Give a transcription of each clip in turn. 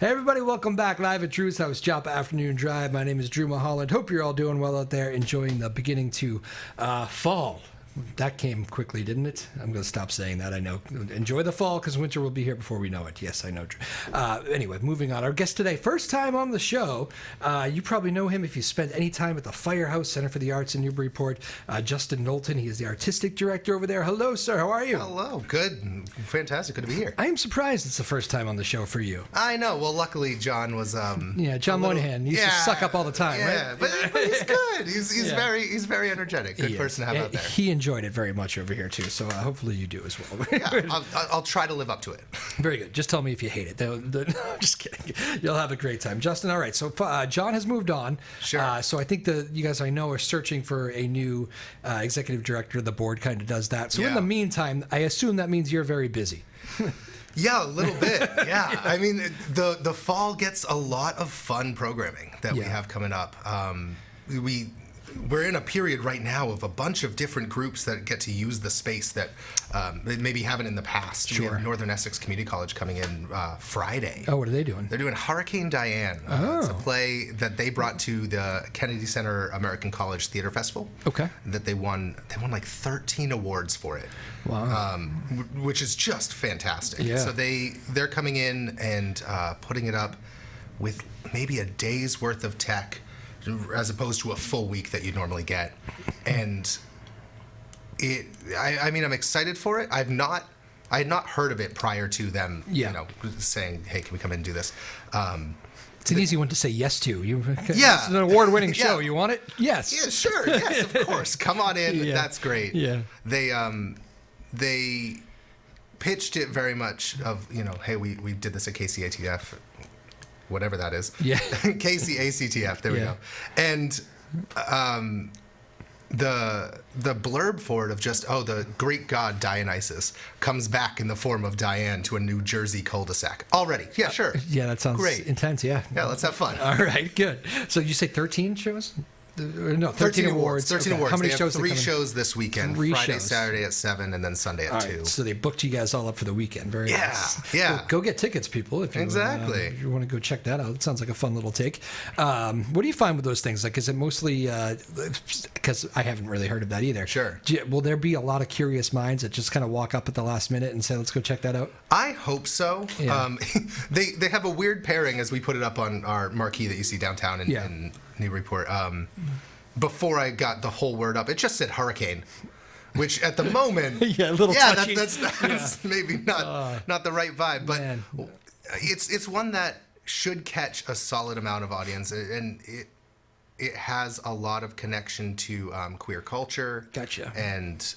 Hey everybody, welcome back live at Drew's House, Joppa Afternoon Drive. My name is Drew Moholland. Hope you're all doing well out there, enjoying the beginning to fall. That came quickly, didn't it? I'm going to stop saying that. I know. Enjoy the fall because winter will be here before we know it. Yes, I know. Anyway, moving on. Our guest today, first time on the show. You probably know him if you spent any time at the Firehouse Center for the Arts in Newburyport. Justin Knowlton, he is the artistic director over there. Hello, sir. How are you? Hello. Good. Fantastic. Good to be here. I am surprised it's the first time on the show for you. I know. Well, luckily, John was... John Moynihan. He used to suck up all the time, right? But he's good. He's very energetic. Good person to have out there. He enjoyed it very much over here, too, so hopefully you do as well. I'll try to live up to it. Very good. Just tell me if you hate it. I'm just kidding. You'll have a great time. Justin, all right, so John has moved on. Sure. So I think you guys I know are searching for a new executive director. The board kind of does that. So in the meantime, I assume that means you're very busy. Yeah, a little bit. Yeah. I mean, the fall gets a lot of fun programming that we have coming up. We're in a period right now of a bunch of different groups that get to use the space that they maybe haven't in the past. Sure. We have Northern Essex Community College coming in Friday. Oh, what are they doing? They're doing Hurricane Diane. It's a play that they brought to the Kennedy Center American College Theater Festival. Okay. That they won like 13 awards for it. Wow. Which is just fantastic. Yeah. So they're coming in and putting it up with maybe a day's worth of tech, as opposed to a full week that you'd normally get. And I mean, I'm excited for it. I had not heard of it prior to them, saying, hey, can we come in and do this? It's an easy one to say yes to. It's an award-winning show. You want it? Yes. Yeah, sure. Yes, of course. Come on in. Yeah. That's great. Yeah. They pitched it very much of, hey, we did this at KCATF, whatever that is. Yeah. KCACTF, there we go. And the blurb for it of just, the Greek god Dionysus comes back in the form of Diane to a New Jersey cul-de-sac. Already. Yeah, sure. Yeah, that sounds great. Intense, yeah. Yeah, let's have fun. All right, good. So you say 13 shows? No, 13 awards. 13 awards. How many they shows? Have 3 shows this weekend. Friday, shows. Saturday at 7, and then Sunday at 2. So they booked you guys all up for the weekend. Very nice. Yeah. Go get tickets, people. If you, if you want to go check that out. It sounds like a fun little take. What do you find with those things? Like, is it mostly because I haven't really heard of that either? Sure. Will there be a lot of curious minds that just kind of walk up at the last minute and say, "Let's go check that out"? I hope so. Yeah. They have a weird pairing as we put it up on our marquee that you see downtown in Newburyport. Before I got the whole word up, it just said hurricane, which at the moment, a little touchy. That's maybe not the right vibe, but it's one that should catch a solid amount of audience, and it has a lot of connection to queer culture. Gotcha. And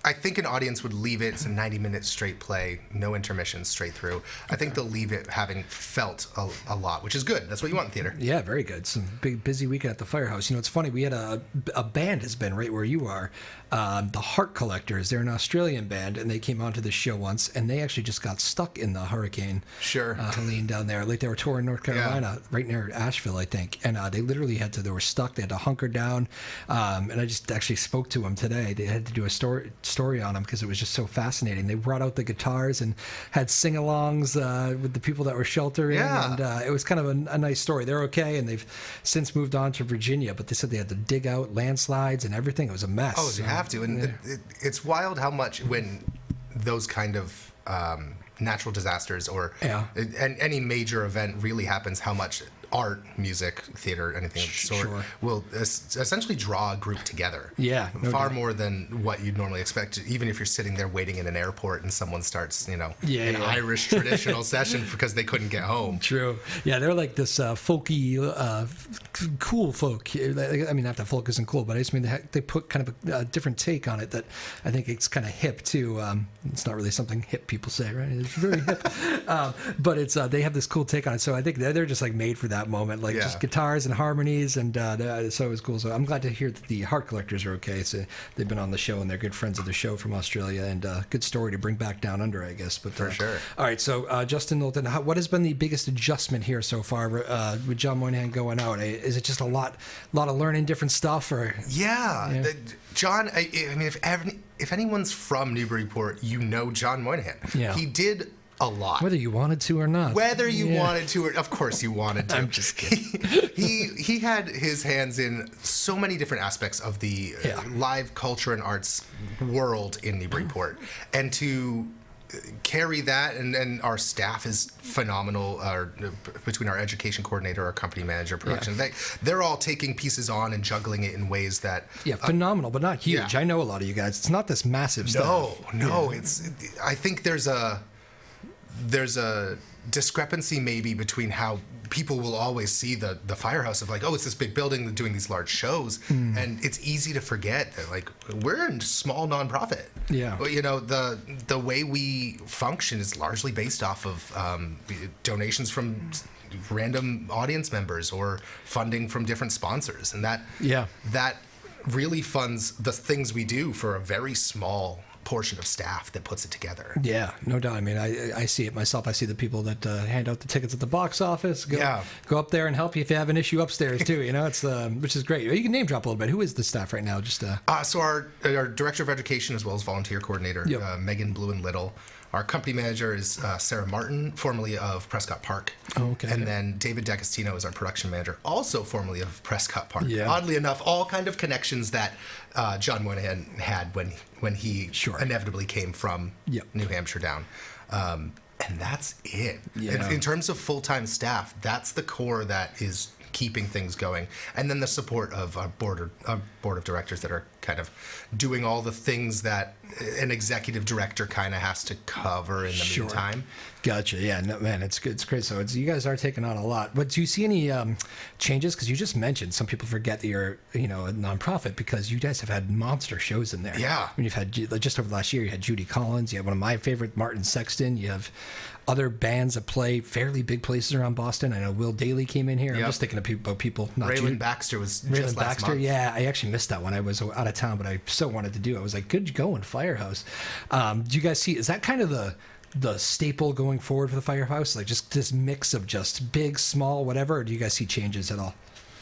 I think an audience would leave it. It's a 90-minute straight play, no intermissions, straight through. I think they'll leave it having felt a lot, which is good. That's what you want in theater. Yeah, very good. Some big, busy weekend at the Firehouse. It's funny. We had a band has been right where you are. The Heart Collectors. They're an Australian band, and they came onto the show once, and they actually just got stuck in the hurricane. Sure. Helene down there. Like they were touring North Carolina, right near Asheville, I think. And they literally they were stuck. They had to hunker down. And I just actually spoke to them today. They had to do a story on them because it was just so fascinating. They brought out the guitars and had sing-alongs with the people that were sheltering. Yeah. And it was kind of a nice story. They're okay, and they've since moved on to Virginia, but they said they had to dig out landslides and everything. It was a mess. Oh, you have to. And it's wild how much when those kind of natural disasters or any major event really happens, how much art, music, theater, anything of the sort will essentially draw a group together. Yeah. Far more than what you'd normally expect, even if you're sitting there waiting in an airport and someone starts, an Irish traditional session because they couldn't get home. True. Yeah, they're like this folky, cool folk. I mean, not that folk isn't cool, but I just mean they put kind of a different take on it that I think it's kind of hip too. It's not really something hip people say, right? It's very hip. But it's they have this cool take on it. So I think they're just like made for that moment, like just guitars and harmonies, and so it was cool. So I'm glad to hear that the Heart Collectors are okay. So they've been on the show and they're good friends of the show from Australia, and good story to bring back down under, I guess. But for sure. All right, so Justin Knowlton, what has been the biggest adjustment here so far with John Moynihan going out? Is it just a lot of learning different stuff, or? John, I mean, if anyone's from Newburyport, John Moynihan. Yeah. He did a lot. Whether you wanted to or not. Whether you wanted to, or of course you wanted to. I'm just kidding. He had his hands in so many different aspects of the live culture and arts world in Newburyport, and to carry that, and our staff is phenomenal. Between our education coordinator, our company manager, production, they're all taking pieces on and juggling it in ways that phenomenal, but not huge. I know a lot of you guys. It's not this massive stuff. No. It's. I think there's a discrepancy maybe between how people will always see the firehouse of like, oh, it's this big building doing these large shows, and it's easy to forget that like we're a small nonprofit. But, you know, the way we function is largely based off of donations from random audience members or funding from different sponsors, and that really funds the things we do for a very small portion of staff that puts it together. Yeah, no doubt. I mean, I see it myself. I see the people that hand out the tickets at the box office. Go up there and help you if you have an issue upstairs too. You know, it's which is great. You can name drop a little bit. Who is the staff right now? Just so our director of education as well as volunteer coordinator, Megan Blue and Little. Our company manager is Sarah Martin, formerly of Prescott Park. And then David D'Agostino is our production manager, also formerly of Prescott Park. Oddly enough, all kind of connections that John Moynihan had when he inevitably came from New Hampshire down. And that's it. In terms of full-time staff, that's the core that is keeping things going, and then the support of our board of directors that are kind of doing all the things that an executive director kind of has to cover in the meantime. Gotcha. Yeah, no, man, it's good. It's great. So you guys are taking on a lot. But do you see any changes? Because you just mentioned some people forget that you're a nonprofit because you guys have had monster shows in there. Yeah. I mean, you've had just over the last year, you had Judy Collins. You have one of my favorite, Martin Sexton. You have other bands that play fairly big places around Boston. I know Will Daly came in here. I'm just thinking about people. Not Raylan Baxter was just last month. Yeah, I actually missed that one. I was out of town, but I so wanted to do it. I was like, good going, Firehouse. Do you guys see, is that kind of the staple going forward for the Firehouse? Like just this mix of just big, small, whatever, or do you guys see changes at all?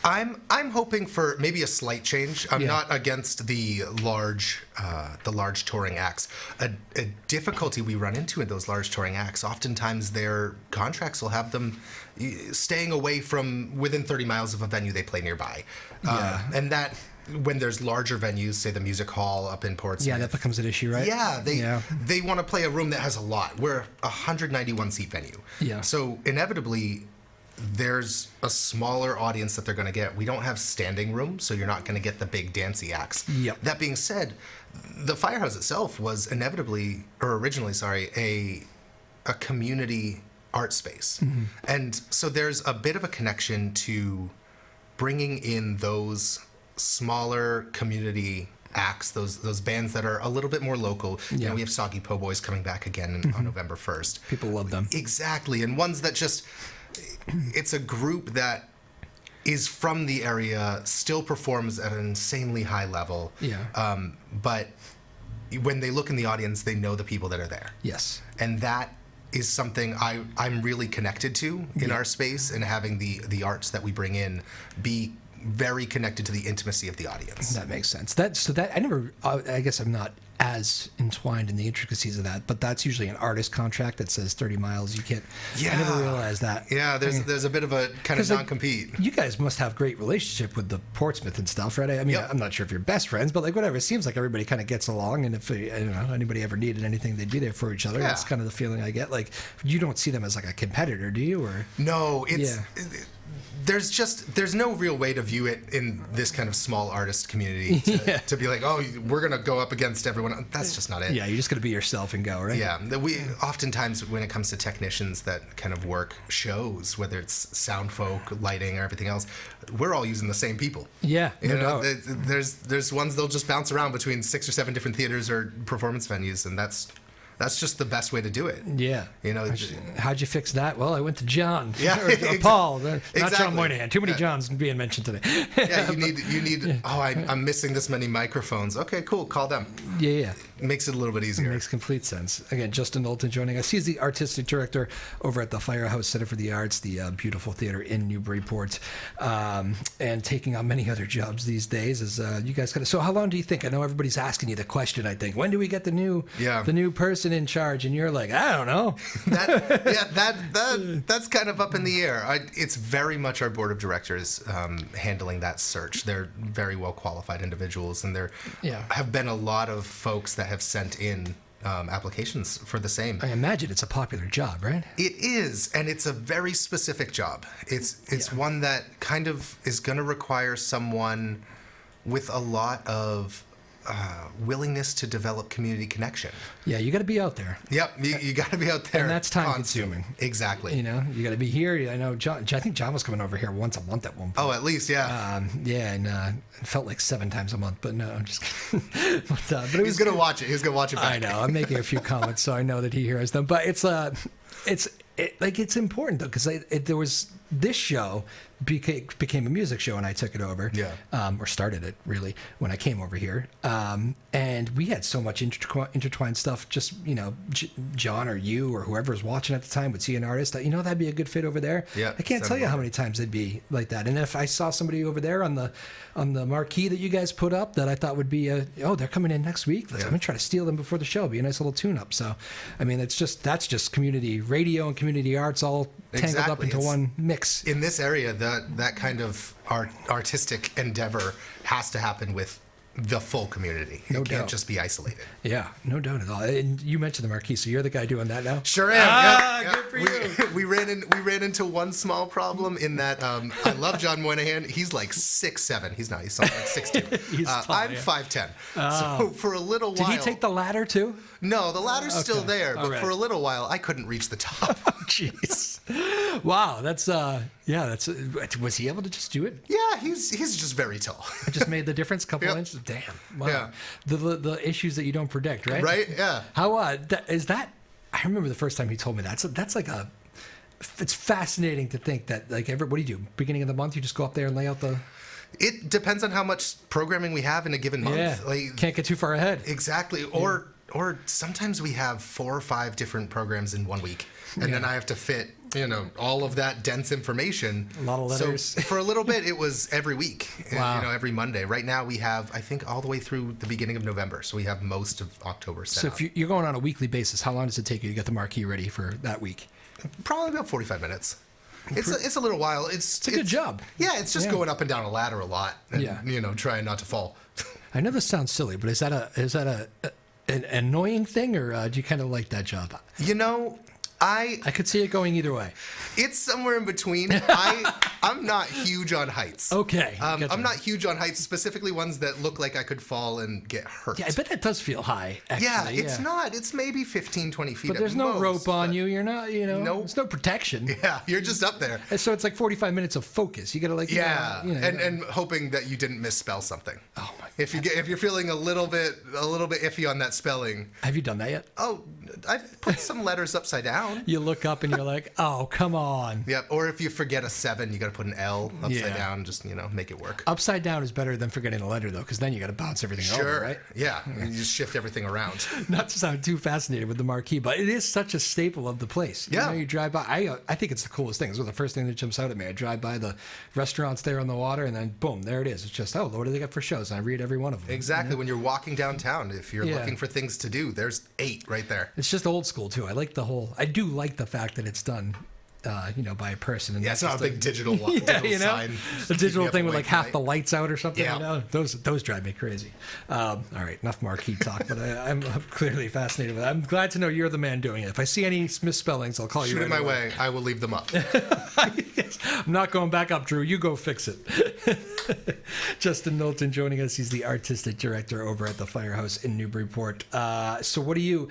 I'm hoping for maybe a slight change. I'm not against the large touring acts. A difficulty we run into in those large touring acts, oftentimes their contracts will have them staying away from within 30 miles of a venue they play nearby. And that when there's larger venues, say the Music Hall up in Portsmouth. That becomes an issue, right? They want to play a room that has a lot. We're a 191 seat venue. So inevitably, there's a smaller audience that they're going to get. We don't have standing room, so you're not going to get the big dancey acts. That being said, the Firehouse itself was originally, a community art space. And so there's a bit of a connection to bringing in those smaller community acts, those bands that are a little bit more local. You know, we have Soggy Po' Boys coming back again on November 1st. People love them. Exactly. And ones that just... It's a group that is from the area, still performs at an insanely high level. But when they look in the audience, they know the people that are there. And that is something I'm really connected to in our space, and having the arts that we bring in be very connected to the intimacy of the audience. That makes sense. I guess I'm not as entwined in the intricacies of that, but that's usually an artist contract that says 30 miles. You can't. I never realized that. There's a bit of a kind of non-compete. You guys must have great relationship with the Portsmouth and stuff, right? I mean, I'm not sure if you're best friends, but like whatever. It seems like everybody kind of gets along, and if anybody ever needed anything, they'd be there for each other. That's kind of the feeling I get. Like, you don't see them as like a competitor, do you? Or no, it's. There's no real way to view it in this kind of small artist community to be like, oh, we're gonna go up against everyone. That's just not it. You're just gonna be yourself and go, right? We oftentimes, when it comes to technicians that kind of work shows, whether it's sound folk, lighting, or everything else, we're all using the same people. No doubt. There's ones they'll just bounce around between 6 or 7 different theaters or performance venues, and that's just the best way to do it. How'd you fix that? Well, I went to John. Or Paul. Not John Moynihan. Too many Johns being mentioned today. You need. Oh, I'm missing this many microphones. Okay, cool. Call them. Makes it a little bit easier. It makes complete sense. Again, Justin Knowlton joining us. He's the artistic director over at the Firehouse Center for the Arts, the beautiful theater in Newburyport, and taking on many other jobs these days. As you guys got. So, how long do you think? I know everybody's asking you the question. I think, when do we get the new person? person in charge, and you're like, I don't know. That's kind of up in the air. It's very much our board of directors handling that search. They're very well qualified individuals, and there have been a lot of folks that have sent in applications for the same. I imagine it's a popular job, right? It is, and it's a very specific job. It's one that kind of is going to require someone with a lot of willingness to develop community connection. Yeah, you got to be out there. Yep, you got to be it there. And that's time consuming. Exactly. You know, you got to be here. I know John. I think John was coming over here once a month at one point. Oh, at least, yeah. And it felt like 7 times a month, but no, I'm just kidding. but he's gonna watch it. He's gonna watch it back. I know. I'm making a few comments, so I know that he hears them. But it's important though, because there was this show became a music show, and I took it over. Yeah. Or started it really when I came over here. And we had so much intertwined stuff. Just John or you or whoever was watching at the time would see an artist that that'd be a good fit over there. Yeah. I can't tell you how many times it'd be like that. And if I saw somebody over there on the marquee that you guys put up that I thought would be they're coming in next week. I'm gonna try to steal them before the show. Be a nice little tune-up. So, I mean, that's just community radio and community arts all tangled up into one mix. In this area, that kind of artistic endeavor has to happen with the full community. It can't just be isolated. Yeah, no doubt at all. And you mentioned the marquee, so you're the guy doing that now? Sure am. Good for you. We ran into one small problem in that I love John Moynihan. He's like 6'7". He's not. He's like 6'2". He's tall, I'm 5'10". So for a little while. Did he take the ladder too? No, the ladder's still there, but for a little while I couldn't reach the top. Jeez. Wow, that's was he able to just do it? Yeah, he's just very tall. It just made the difference, a couple inches. Damn. Wow. Yeah. The issues that you don't predict, right? Right? Yeah. How is that? I remember the first time he told me that. So that's like it's fascinating to think that what do you do? Beginning of the month, you just go up there and lay out the. It depends on how much programming we have in a given month. Yeah. Can't get too far ahead. Exactly. Or sometimes we have 4 or 5 different programs in 1 week, and then I have to fit all of that dense information. A lot of letters. So for a little bit, it was every week. Wow. Every Monday. Right now we have, I think, all the way through the beginning of November. So we have most of October set So up. if you're going on a weekly basis, how long does it take you to get the marquee ready for that week? Probably about 45 minutes. It's a little while. It's a good job. Yeah, it's just going up and down a ladder a lot, and trying not to fall. I know this sounds silly, but is that an annoying thing, or do you kind of like that job? I could see it going either way. It's somewhere in between. I'm not huge on heights. Okay. I'm not huge on heights, specifically ones that look like I could fall and get hurt. Yeah, I bet that does feel high, actually. Yeah, it's not. It's maybe 15, 20 feet But there's no rope on you. You're not, Nope. There's no protection. Yeah, you're just up there. And so it's like 45 minutes of focus. You got to and hoping that you didn't misspell something. Oh my God. If you're feeling a little bit iffy on that spelling. Have you done that yet? Oh, I've put some letters upside down. You look up and you're like, oh, come on. Yep. Or if you forget a 7, you got to put an L upside down. Just make it work. Upside down is better than forgetting a letter though, because then you got to bounce everything over, right? Yeah. You just shift everything around. Not to sound too fascinated with the marquee, but it is such a staple of the place. Yeah. You drive by. I think it's the coolest thing. It's the first thing that jumps out at me. I drive by the restaurants there on the water, and then boom, there it is. It's just, what do they got for shows? And I read every one of them. Exactly. When you're walking downtown, if you're looking for things to do, there's 8 right there. It's just old school too. I do like the fact that it's done, by a person. And it's not a big digital sign. The digital thing with like half the lights out or something. Yeah. Those drive me crazy. All right, enough marquee talk, but I'm clearly fascinated with it. I'm glad to know you're the man doing it. If I see any misspellings, I'll call you. Shoot it my way. I will leave them up. I'm not going back up, Drew. You go fix it. Justin Knowlton joining us. He's the artistic director over at the Firehouse in Newburyport. So what do you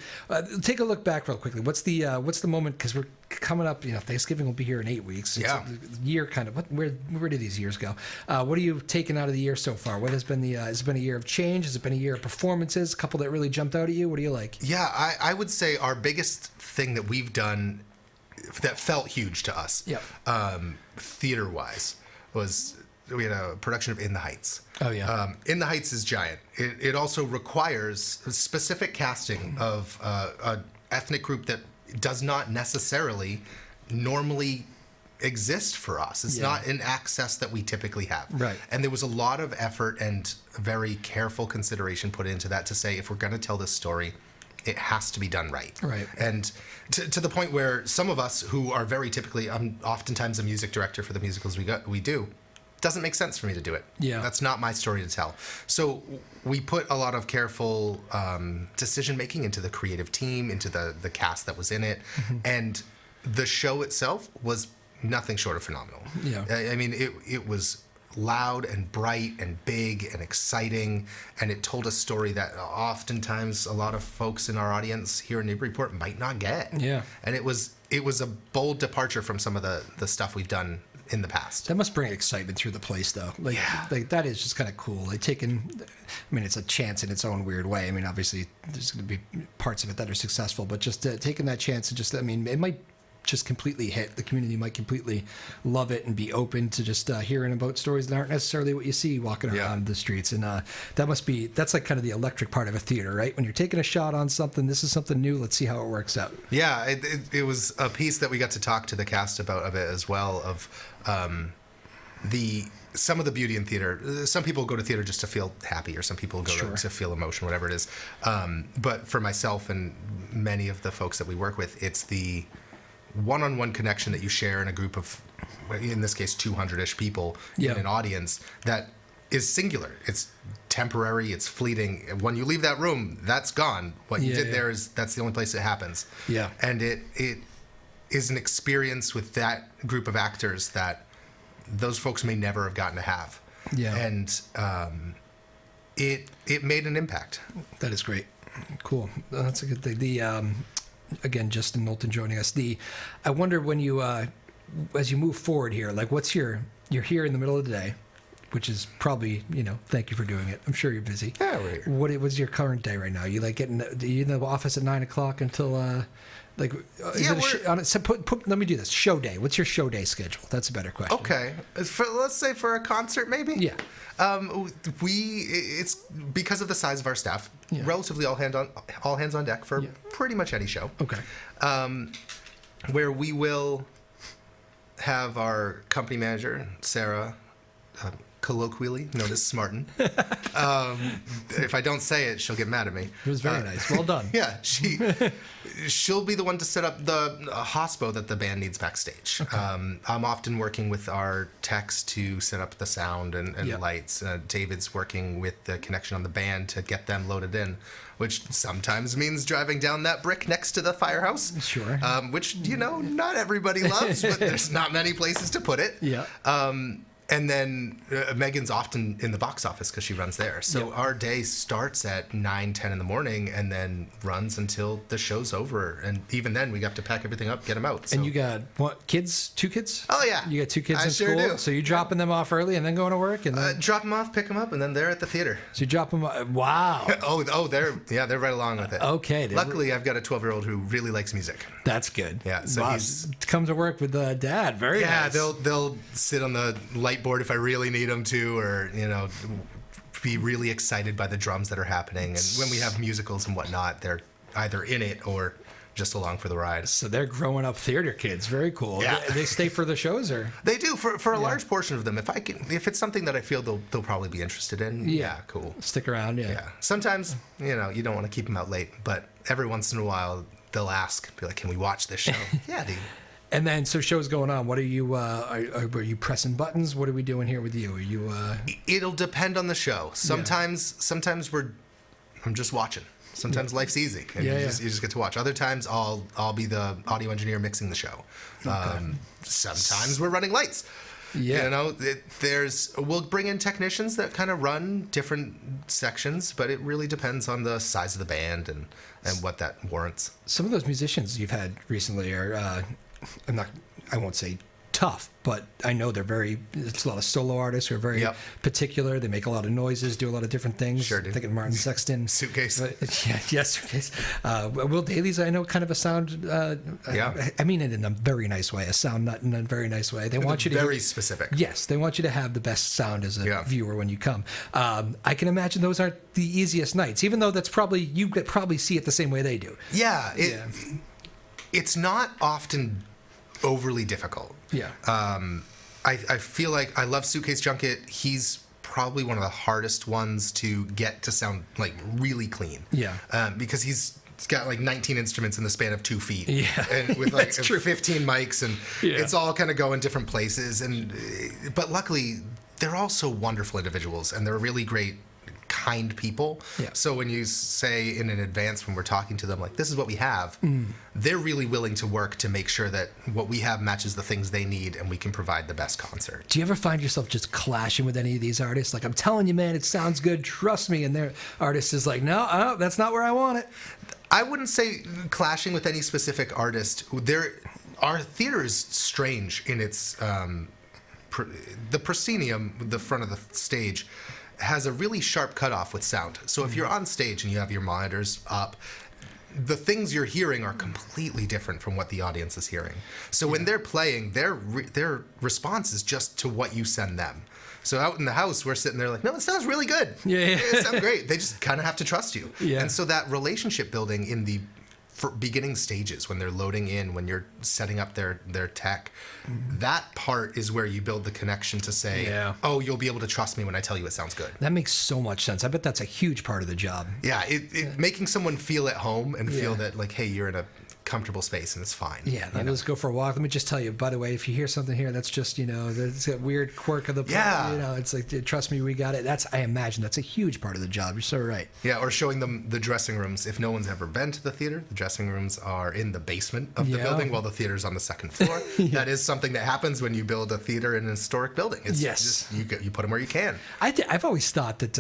take a look back real quickly? What's the moment, because we're coming up, Thanksgiving will be here in 8 weeks. It's a year kind of, where do these years go? What are you taking out of the year so far? What has been has it been a year of change? Has it been a year of performances? A couple that really jumped out at you? What do you like? Yeah, I would say our biggest thing that we've done that felt huge to us, theater-wise, was we had a production of In the Heights. Oh, yeah. In the Heights is giant. It also requires specific casting of an ethnic group that does not necessarily normally exist for us. It's not an access that we typically have. Right. And there was a lot of effort and very careful consideration put into that to say, if we're going to tell this story, it has to be done right. Right. And to the point where some of us who are very typically, I'm oftentimes a music director for the musicals we do, doesn't make sense for me to do it. Yeah. That's not my story to tell. So we put a lot of careful decision making into the creative team, into the cast that was in it, and the show itself was nothing short of phenomenal. Yeah. I mean, it was loud and bright and big and exciting, and it told a story that oftentimes a lot of folks in our audience here in Newburyport might not get. Yeah. And it was a bold departure from some of the stuff we've done in the past. That must bring excitement through the place, though. Like that is just kind of cool. Like I mean, it's a chance in its own weird way. I mean, obviously, there's going to be parts of it that are successful, but just taking that chance and just, I mean, it might just completely hit. The community might completely love it and be open to just hearing about stories that aren't necessarily what you see walking around the streets. And that's like kind of the electric part of a theater, right? When you're taking a shot on something, this is something new. Let's see how it works out. Yeah, it was a piece that we got to talk to the cast about of it as well, of some of the beauty in theater. Some people go to theater just to feel happy, or some people go to feel emotion, whatever it is. But for myself and many of the folks that we work with, it's the one-on-one connection that you share in a group of, in this case, 200-ish people in an audience that is singular. It's temporary. It's fleeting. When you leave that room, that's gone. What you did there that's the only place it happens. Yeah. And it is an experience with that group of actors that those folks may never have gotten to have. Yeah. And it made an impact. That is great. Cool. That's a good thing. Again, Justin Knowlton joining us. I wonder when you, as you move forward here, like you're here in the middle of the day, which is probably, thank you for doing it. I'm sure you're busy. Yeah, we're here. What was your current day right now? You like are you in the office at 9:00 until, let me do this. Show day. What's your show day schedule? That's a better question. Okay. Let's say for a concert, maybe? Yeah. It's because of the size of our staff, relatively all hands on deck for pretty much any show. Okay. Where we will have our company manager, Sarah, colloquially known as Smartin. If I don't say it, she'll get mad at me. It was very nice. Well done. Yeah, she'll be the one to set up the hospo that the band needs backstage. Okay. I'm often working with our techs to set up the sound and lights. David's working with the connection on the band to get them loaded in, which sometimes means driving down that brick next to the firehouse. Sure. Which, not everybody loves, but there's not many places to put it. Yeah. And then Megan's often in the box office because she runs there. So our day starts at 9, 10 in the morning and then runs until the show's over. And even then, we have to pack everything up, get them out. So. And you got kids? 2 kids? Oh, yeah. You got 2 kids in school? Do. So you're dropping them off early and then going to work? And then... drop them off, pick them up, and then they're at the theater. So you drop them off. Wow. They're right along with it. Okay. Luckily, I've got a 12-year-old who really likes music. That's good. Yeah. So he's come to work with Dad. Very nice. Yeah, they'll sit on the light board if I really need them to, or be really excited by the drums that are happening. And when we have musicals and whatnot, they're either in it or just along for the ride. So they're growing up theater kids. Very cool. Yeah. They stay for the shows, or they do for a large portion of them. If it's something that I feel they'll probably be interested in. Yeah, cool. Stick around. Yeah. Sometimes you don't want to keep them out late, but every once in a while they'll ask, be like, "Can we watch this show?" Yeah, dude. And then, so show's going on. What are you? Are you pressing buttons? What are we doing here with you? Are you? It'll depend on the show. Sometimes I'm just watching. Sometimes life's easy, and you just get to watch. Other times, I'll be the audio engineer mixing the show. Okay. Sometimes we're running lights. Yeah. We'll bring in technicians that kind of run different sections, but it really depends on the size of the band and what that warrants. Some of those musicians you've had recently are. I won't say tough, but I know it's a lot of solo artists who are very particular. They make a lot of noises, do a lot of different things. Sure do. Thinking Martin Sexton. Suitcase. Suitcase. Will Daly's, I know, kind of a sound, I mean it in a very nice way, a sound nut in a very nice way. They want you to very specific. Yes, they want you to have the best sound as a viewer when you come. I can imagine those aren't the easiest nights, even though you could probably see it the same way they do. Yeah. It's not often overly difficult. Yeah. I feel like I love Suitcase Junket. He's probably one of the hardest ones to get to sound like really clean. Yeah. Because he's it's got like 19 instruments in the span of 2 feet. Yeah. And with like That's true. 15 mics, and it's all kind of going different places. But luckily, they're all so wonderful individuals, and they're really great, kind people. Yeah. So when you say in advance, when we're talking to them, like, this is what we have, they're really willing to work to make sure that what we have matches the things they need, and we can provide the best concert. Do you ever find yourself just clashing with any of these artists? Like, I'm telling you, man, it sounds good, trust me. And their artist is like, no, that's not where I want it. I wouldn't say clashing with any specific artist. Our theater is strange in its the proscenium, the front of the stage, has a really sharp cutoff with sound. So if you're on stage and you have your monitors up, the things you're hearing are completely different from what the audience is hearing. So when they're playing, their response is just to what you send them. So out in the house, we're sitting there like, no, it sounds really good. Yeah. It sounds great. They just kind of have to trust you. Yeah. And so that relationship building in the beginning stages, when they're loading in, when you're setting up their tech, that part is where you build the connection to say, oh, you'll be able to trust me when I tell you it sounds good. That makes so much sense. I bet that's a huge part of the job. Yeah, making someone feel at home and feel that, like, hey, you're in a comfortable space and it's fine. Yeah, let's go for a walk. Let me just tell you, by the way, if you hear something here, that's just, that's a weird quirk of the it's like, trust me, we got it. I imagine that's a huge part of the job. You're so right. Yeah, or showing them the dressing rooms. If no one's ever been to the theater, the dressing rooms are in the basement of the building while the theater's on the second floor. That is something that happens when you build a theater in an historic building. It's just, you put them where you can. I've always thought that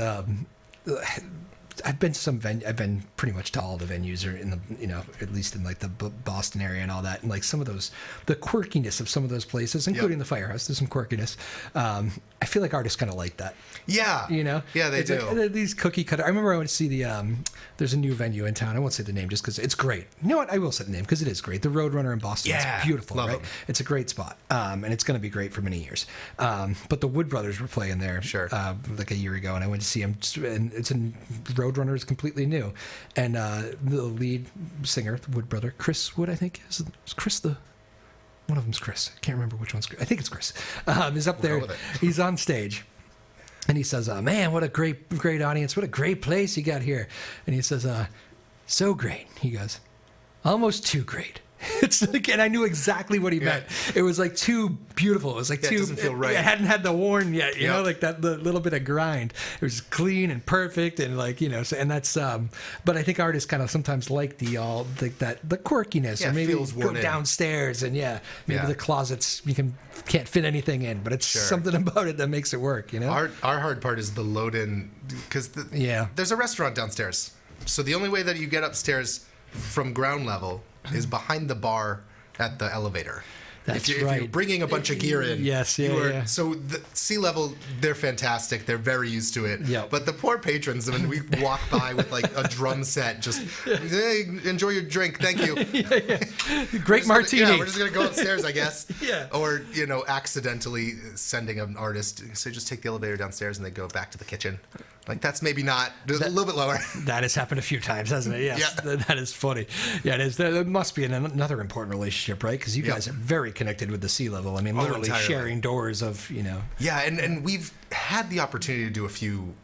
I've been to some I've been pretty much to all the venues, or in the at least in like the Boston area and all that, and like some of those, the quirkiness of some of those places, including the Firehouse. There's some quirkiness. I feel like artists kind of like that. Yeah. Yeah, they do. Like, these cookie cutter. I remember I went to see there's a new venue in town. I won't say the name just because it's great. You know what? I will say the name because it is great. The Roadrunner in Boston. Yeah, it's beautiful, love right? them. It's a great spot, and it's going to be great for many years. But the Wood Brothers were playing there, like a year ago, and I went to see them. And it's a Roadrunner is completely new, and the lead singer, the Wood brother, Chris Wood, I think is Chris the. One of them's Chris. I can't remember which one's Chris. I think it's Chris. He's up there. He's on stage. And he says, man, what a great audience. What a great place you got here. And he says, so great. He goes, almost too great. It's like, and I knew exactly what he meant. It was like too beautiful. It was like too. It doesn't feel right. It hadn't had the horn yet, you know, like that the little bit of grind. It was clean and perfect, and like so, and that's. But I think artists kind of sometimes like the quirkiness, or maybe go downstairs and maybe the closets can't fit anything in, but it's something about it that makes it work. Our hard part is the load in, because there's a restaurant downstairs, so the only way that you get upstairs from ground level is behind the bar at the elevator. That's if you're bringing a bunch of gear in. So the sea level, they're fantastic. They're very used to it. Yep. But the poor patrons, when we walk by with like a drum set, just, hey, enjoy your drink. Thank you. Great martini. We're just going to go upstairs, I guess. Yeah. Or, accidentally sending an artist. So just take the elevator downstairs and they go back to the kitchen. Like, that's maybe not, a little bit lower. That has happened a few times, hasn't it? Yes. Yeah. That is funny. Yeah, it is. There must be another important relationship, right? Because you guys are very connected with the sea level. I mean, literally sharing doors of, Yeah, and we've had the opportunity to do a few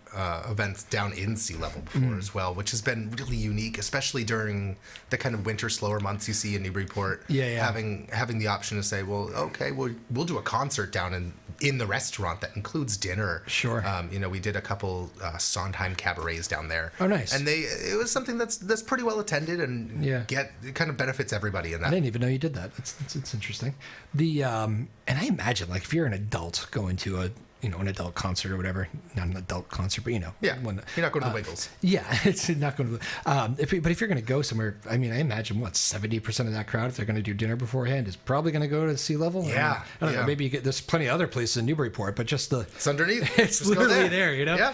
events down in sea level before as well, which has been really unique, especially during the kind of winter, slower months you see in Newburyport. Having the option to say, well, okay, we'll do a concert down in the restaurant that includes dinner. Sure. We did a couple Sondheim cabarets down there. Oh, nice. And it was something that's pretty well attended, and it kind of benefits everybody in that. I didn't even know you did that. It's interesting. And I imagine, like, if you're an adult going to an adult concert or whatever, not an adult concert, but you're not going to the Wiggles. Yeah, it's not going to. But if you're going to go somewhere, I mean, I imagine 70% of that crowd, if they're going to do dinner beforehand, is probably going to go to sea level. Yeah, I don't know. Maybe there's plenty of other places in Newburyport, but just it's underneath. It's just literally there, Yeah.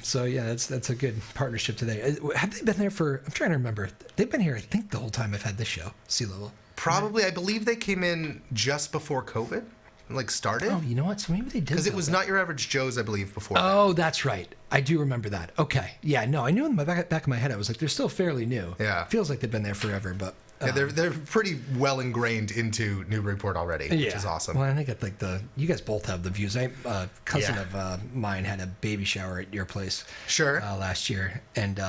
So that's a good partnership today. Have they been there for? I'm trying to remember. They've been here, I think, the whole time I've had this show, Sea Level. Probably, I believe they came in just before COVID. Started. Oh, you know what? So maybe they did. Because it was Not Your Average Joe's, I believe, before. Oh, that's right. I do remember that. Okay. Yeah, no, I knew in the back of my head, I was like, they're still fairly new. Yeah. Feels like they've been there forever, but... they're pretty well ingrained into Newburyport already, which is awesome. Well, I think you guys both have the views. A cousin of mine had a baby shower at your place. Sure. Last year, and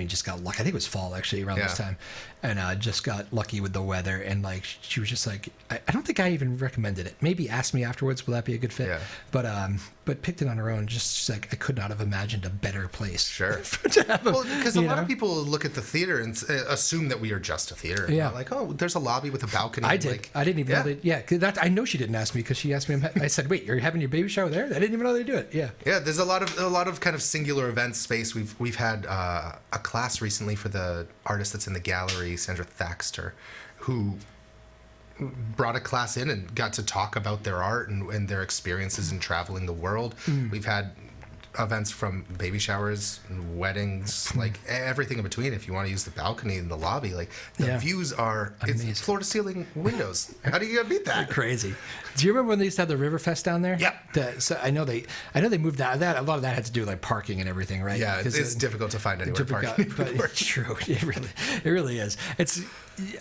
just got lucky. I think it was fall actually around this time, and just got lucky with the weather. And like she was just like, I don't think I even recommended it. Maybe asked me afterwards, will that be a good fit? Yeah. But picked it on her own. Just like I could not have imagined a better place. Sure. Well, because a lot of people look at the theater and assume that we are just a theater. Yeah. Like, oh, there's a lobby with a balcony. I did. Like, I didn't even know that. Yeah, 'cause I know she didn't ask me because she asked me. I said, "Wait, you're having your baby shower there?" I didn't even know they do it. Yeah. Yeah, there's a lot of kind of singular event space. We've had a class recently for the artist that's in the gallery, Sandra Thaxter, who brought a class in and got to talk about their art and their experiences in traveling the world. We've had events from baby showers, weddings, like everything in between. If you want to use the balcony in the lobby, like the views are it's floor to ceiling windows. How do you beat that? Crazy. Do you remember when they used to have the Riverfest down there? Yep. So I know they moved that. A lot of that had to do with like parking and everything, right? Yeah, it's difficult to find anywhere parking. But it's true. It really is.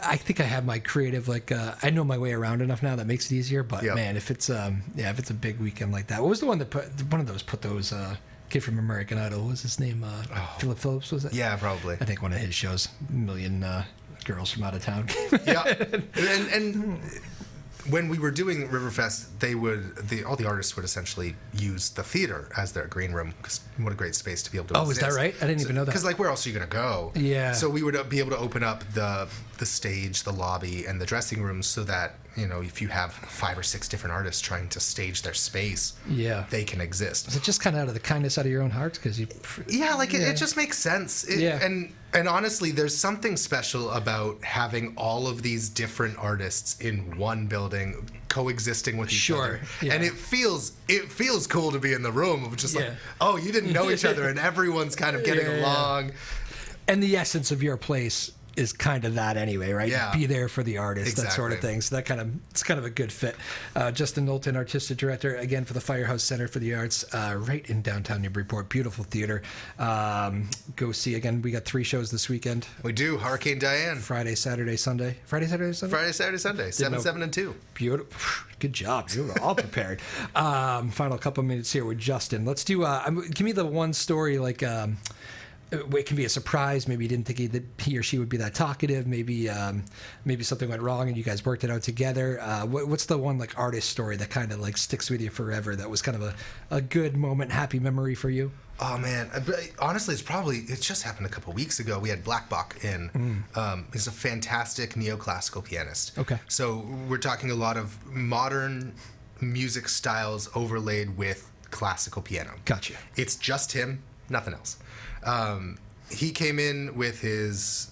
I think I have my creative, like, I know my way around enough now that makes it easier. But man, if it's a big weekend like that, what was the one that put those kid from American Idol? What was his name? Philip Phillips, was it? Yeah, probably. I think one of his shows, million girls from out of town. Yeah, and when we were doing Riverfest, all the artists would essentially use the theater as their green room, because what a great space to be able to. Oh, is that right? I didn't even know that. Because like, where else are you going to go? Yeah. So we would be able to open up the stage, the lobby, and the dressing rooms, so that if you have 5 or 6 different artists trying to stage their space, they can exist. Is it just kind of out of the kindness out of your own heart? Because it just makes sense. And honestly, there's something special about having all of these different artists in one building coexisting with each other. Yeah. And it feels cool to be in the room of just like, oh, you didn't know each other and everyone's kind of getting along. And the essence of your place is kind of that anyway, right? Yeah. Be there for the artist, that sort of Exactly. thing. So it's kind of a good fit. Justin Knowlton, artistic director, again, for the Firehouse Center for the Arts, right in downtown Newburyport. Beautiful theater. Go see, again, we got 3 shows this weekend. We do. Hurricane Diane. Friday, Saturday, Sunday. Friday, Saturday, Sunday? 7, and 2. Beautiful. Good job. You were all prepared. Final couple minutes here with Justin. Let's do, give me the one story, like, it can be a surprise. Maybe you didn't think that he or she would be that talkative. Maybe something went wrong and you guys worked it out together. What's the one like artist story that kind of like sticks with you forever? That was kind of a good moment, happy memory for you. Oh man, honestly, it's just happened a couple weeks ago. We had Black Bach in. He's a fantastic neoclassical pianist. Okay. So we're talking a lot of modern music styles overlaid with classical piano. Gotcha. It's just him, nothing else. He came in with his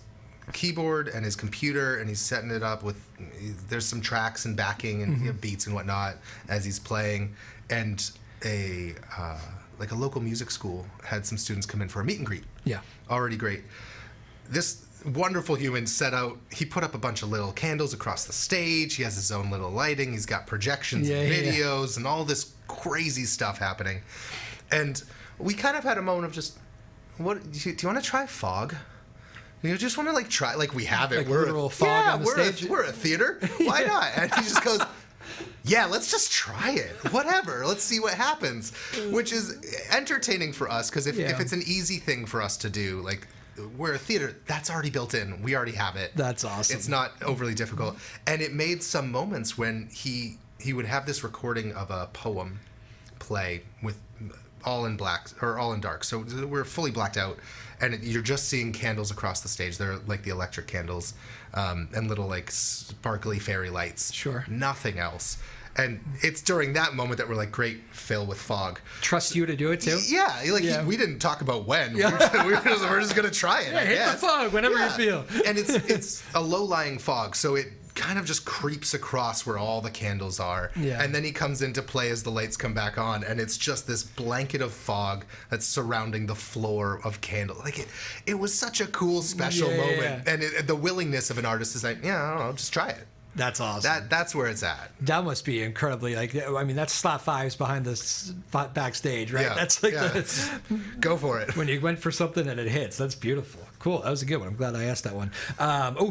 keyboard and his computer, and he's setting it up with. There's some tracks and backing and beats and whatnot as he's playing, and a local music school had some students come in for a meet and greet. Yeah, already great. This wonderful human he put up a bunch of little candles across the stage. He has his own little lighting. He's got projections and videos and all this crazy stuff happening, and we kind of had a moment of just. What do you want to try fog? You just want to like try, like we have it. Like we're fog on the stage. We're a theater. Why not? And he just goes, yeah, let's just try it. Whatever. Let's see what happens. Which is entertaining for us because if it's an easy thing for us to do, like we're a theater, that's already built in. We already have it. That's awesome. It's not overly difficult. And it made some moments when he would have this recording of a poem play with all in black or all in dark, so we're fully blacked out, and you're just seeing candles across the stage. They're like the electric candles, and little like sparkly fairy lights. Sure. Nothing else. And it's during that moment that we're like, great, fill with fog. Trust you to do it too? Yeah, we didn't talk about when. Yeah. We're just gonna try it. Hit the fog whenever you feel. And it's a low-lying fog, so it kind of just creeps across where all the candles are. Yeah. And then he comes into play as the lights come back on, and it's just this blanket of fog that's surrounding the floor of candle. Like it was such a cool, special moment. And the willingness of an artist is like, I don't know, just try it. That's awesome. That's where it's at. That must be incredibly, like, I mean, that's slot 5s behind the backstage, right? Yeah. That's like, go for it. When you went for something and it hits, that's beautiful. Cool. That was a good one. I'm glad I asked that one.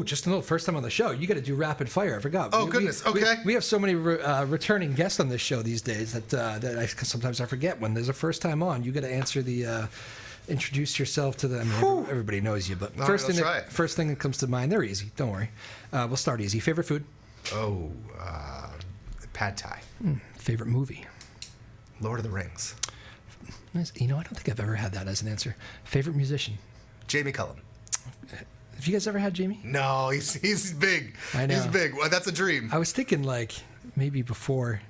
Just a little first time on the show. You got to do rapid fire. I forgot. Oh, goodness. Okay. We have so many returning guests on this show these days that I sometimes I forget when there's a first time on. You got to answer the introduce yourself to them. Everybody knows you, but All first right, first thing that comes to mind, they're easy. Don't worry. We'll start easy. Favorite food? Oh, pad thai. Favorite movie? Lord of the Rings. Nice. You know, I don't think I've ever had that as an answer. Favorite musician? Jamie Cullum. Have you guys ever had Jamie? No, he's big. I know. He's big. Well, that's a dream. I was thinking like maybe before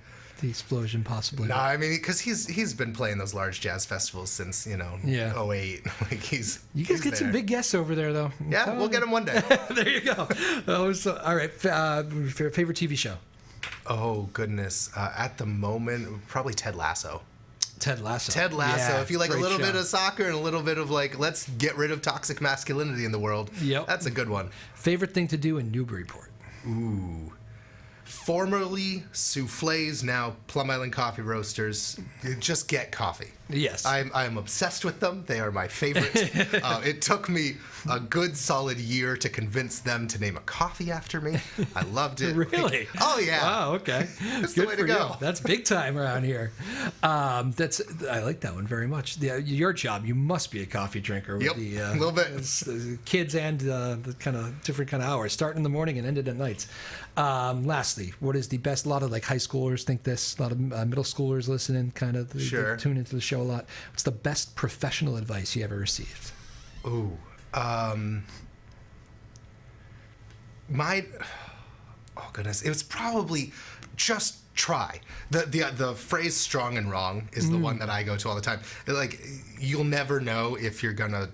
the explosion, possibly. No, I mean, because he's been playing those large jazz festivals since, Yeah. '08. Like You guys get some big guests over there, though. Yeah, we'll get him one day. There you go. All right. Favorite TV show? Oh, goodness. At the moment, probably Ted Lasso. Ted Lasso. Yeah, if you like a great little show. bit of soccer and a little bit of like, let's get rid of toxic masculinity in the world. Yep. That's a good one. Favorite thing to do in Newburyport? Ooh. Formerly souffles, now Plum Island Coffee Roasters. Just get coffee. Yes. I'm obsessed with them. They are my favorite. It took me a good solid year to convince them to name a coffee after me. I loved it. Really? Oh yeah. Wow. Okay. That's Good the way for to go. you. That's big time around here. I like that one very much. Your job, you must be a coffee drinker. With Yep, a little bit. the kids and the kind of different kind of hours, starting in the morning and ended at nights. Lastly, what is the best? A lot of like high schoolers think this. A lot of middle schoolers listening, kind of Sure. they tune into the show a lot. What's the best professional advice you ever received? Ooh. Oh goodness, it was probably just try. The phrase "strong and wrong" is the one that I go to all the time. Like, you'll never know if you're gonna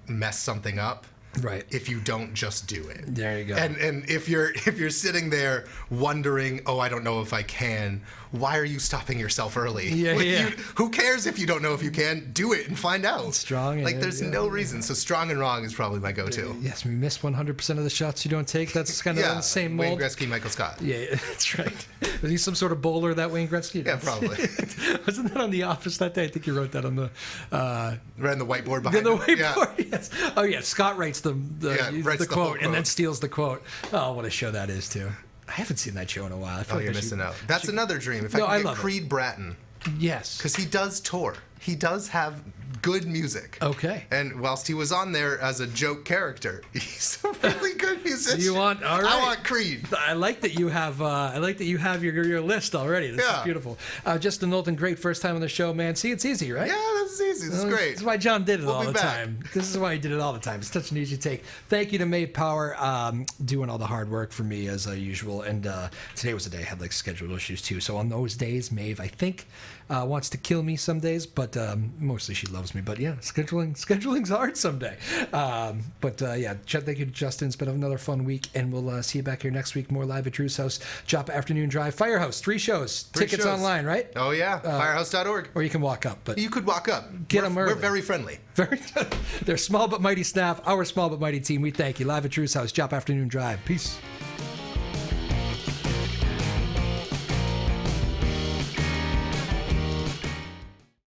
mess something up. Right. If you don't just do it. There you go. And if you're sitting there wondering, oh, I don't know if I can, why are you stopping yourself early? Yeah, yeah. Who cares if you don't know if you can? Do it and find out. Strong and- Like, there's no reason. So strong and wrong is probably my go-to. Yes, we miss 100% of the shots you don't take. That's kind of Yeah, the same Wayne mold. Gretzky, Michael Scott. Yeah, that's right. Was he some sort of bowler, that Wayne Gretzky? Yeah, probably. Wasn't that on The Office that day? I think you wrote that on the Right on the whiteboard behind the him. whiteboard. Yes. Oh yeah, Scott writes the writes the quote whole and then quote. steals the quote. Oh, what a show that is too. I haven't seen that show in a while. I feel Oh, like you're I should- missing out. That's another dream. If No, I I could love get it. Creed Bratton, Yes. because he does tour. He does have good music. Okay. And whilst he was on there as a joke character, he's a really good musician. You want? All right. I want Creed. I like that you have. Your list already. This is Yeah. beautiful. Justin Knowlton, great first time on the show, man. See, it's easy, right? Yeah, this is easy. This is great. This is why John did it We'll all be the back. time. This is why he did it all the time. It's such an easy take. Thank you to Maeve Power, doing all the hard work for me as usual. And today was the day I had like scheduled issues too. So on those days, Maeve, I think, wants to kill me some days, but mostly she loves me. But yeah, scheduling's hard someday. Yeah, thank you to Justin. It's been another fun week, and we'll see you back here next week. More live at Drew's house. Joppa Afternoon Drive, Firehouse, 3 shows. Tickets shows. online, right? Oh, yeah. Firehouse.org. Or you can walk up. But You could walk up. Get 'em early. We're very friendly. They're small but mighty staff. Our small but mighty team. We thank you. Live at Drew's house, Joppa Afternoon Drive. Peace.